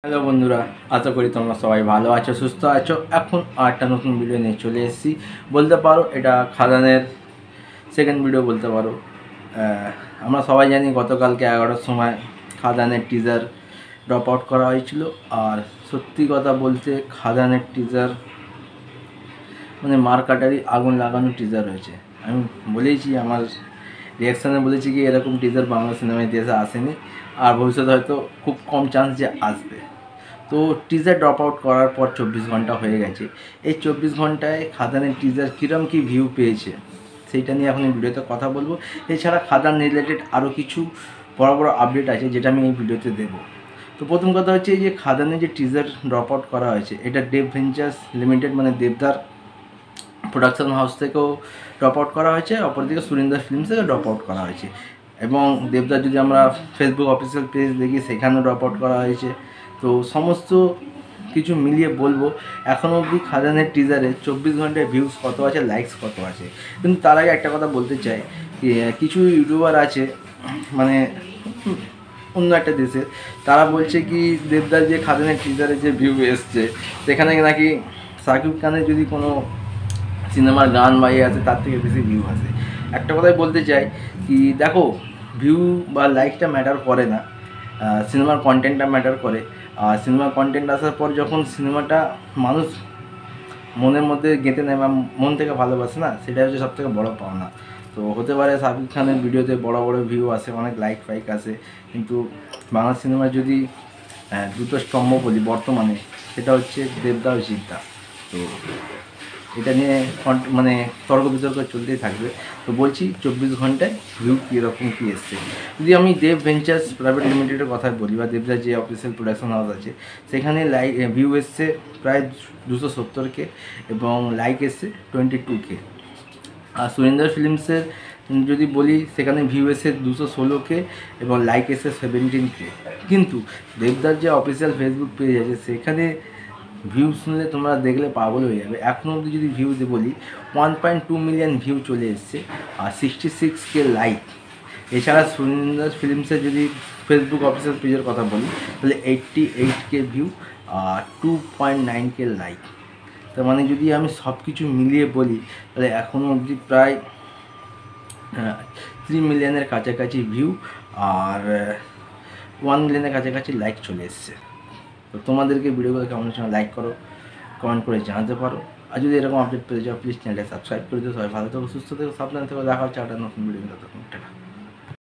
Hello বন্ধুরা, আশা করি তোমরা সবাই ভালো আছো, সুস্থ আছো। এখন আরেকটা নতুন ভিডিও নিয়ে চলে এসেছি। বলতে পারো এটা খাদানের সেকেন্ড ভিডিও বলতে পারো। আমরা সবাই জানি গতকালকে 11টার সময় খাদানের টিজার ড্রপ আউট করা হয়েছিল। আর সত্যি কথা বলতে খাদানের টিজার মানে মারকাটারি আগুন লাগানো টিজার হয়েছে। আমি বলেইছি আমার রিয়াকশানে, বলেছি কি এরকম টিজার বাংলা সিনেমা ইতিহাসে আসেনি, আর ভবিষ্যতে হয়তো খুব কম চান্স যে আসবে। তো টিজার ড্রপ আউট করার পর 24 ঘন্টা হয়ে গেছে। এই 24 ঘন্টায় খাদানের টিজার কীরকম কী ভিউ পেয়েছে সেইটা নিয়ে এখন এই ভিডিওতে কথা বলবো। এছাড়া খাদান রিলেটেড আরও কিছু বড় বড় আপডেট আছে যেটা আমি এই ভিডিওতে দেবো। তো প্রথম কথা হচ্ছে এই যে খাদানের যে টিজার ড্রপ আউট করা হয়েছে, এটা দেব ভেঞ্চার্স লিমিটেড মানে দেবদার প্রোডাকশন হাউস থেকেও ড্রপ আউট করা হয়েছে, অপরদিকে সুরিন্দর ফিল্মস থেকে ড্রপ আউট করা হয়েছে। এবং দেবদার যদি আমরা ফেসবুক অফিসিয়াল পেজ দেখি সেখানেও ড্রপ আউট করা হয়েছে। তো সমস্ত কিছু মিলিয়ে বলবো এখনও অবধি খাদানের টিজারে 24 ঘন্টায় ভিউজ কত আছে, লাইকস কত আছে। কিন্তু তার আগে একটা কথা বলতে চাই, কিছু ইউটিউবার আছে মানে অন্য একটা দেশে, তারা বলছে কি দেবদার যে খাদানের টিজারে যে ভিউ এসছে সেখানে নাকি শাকিব খানের যদি কোনো সিনেমার গান বাইয়ে আছে তার থেকে বেশি ভিউ আসে। একটা কথাই বলতে চাই কি দেখো, ভিউ বা লাইকটা ম্যাটার করে না, সিনেমার কন্টেন্টটা ম্যাটার করে। আর সিনেমার কন্টেন্ট আসার পর যখন সিনেমাটা মানুষ মনের মধ্যে গেঁথে নেয় বা মন থেকে ভালোবাসে না, সেটা হচ্ছে সবথেকে বড়ো পাওনা। তো হতে পারে শাকিব খানের ভিডিওতে বড় বড় ভিউ আসে, অনেক লাইক ফাইক আসে, কিন্তু বাংলা সিনেমার যদি দুটো স্তম্ভ বলি বর্তমানে, সেটা হচ্ছে দেবদা ও জিদ্দা। তো এটা নিয়ে মানে তর্ক বিতর্ক চলতেই থাকবে। তো বলছি 24 ঘন্টায় ভিউ কীরকম কী এসছে। যদি আমি দেব ভেঞ্চার্স প্রাইভেট লিমিটেডের কথা বলি বা দেবদার যে অফিসিয়াল প্রোডাকশন হাউস আছে, সেখানে ভিউ এসছে প্রায় 270K এবং লাইক এসছে 22K। আর সুরিন্দর ফিল্মসের যদি বলি, সেখানে ভিউ এসে 216K এবং লাইক এসে 17K। কিন্তু দেবদার যে অফিসিয়াল ফেসবুক পেজ আছে সেখানে ভিউ শুনলে তোমরা দেখলে পাগল হয়ে যাবে। এখনও অবধি যদি ভিউ বলি 1.2 মিলিয়ন ভিউ চলে এসছে আর 66K লাইক। এছাড়া সুরিন্দর ফিল্মসের যদি ফেসবুক অফিসিয়াল পেজের কথা বলি তাহলে 88K ভিউ আর 2.9K লাইক। তার মানে যদি আমি সব কিছু মিলিয়ে বলি তাহলে এখনও অবধি প্রায় 3 মিলিয়নের কাছাকাছি ভিউ আর 1 মিলিয়নের কাছাকাছি লাইক চলে এসছে। তো তোমাদেরকে ভিডিওগুলো কেমন হচ্ছে লাইক করো, কমেন্ট করে জানাতে পারো। আর যদি এরকম আপডেট পেতে চাও প্লিজ চ্যানেলটা সাবস্ক্রাইব করে দিও। সবাই ভালো থেকো, সুস্থ থেকো, সাবধানে থেকো। দেখা হচ্ছে একটা নতুন ভিডিও।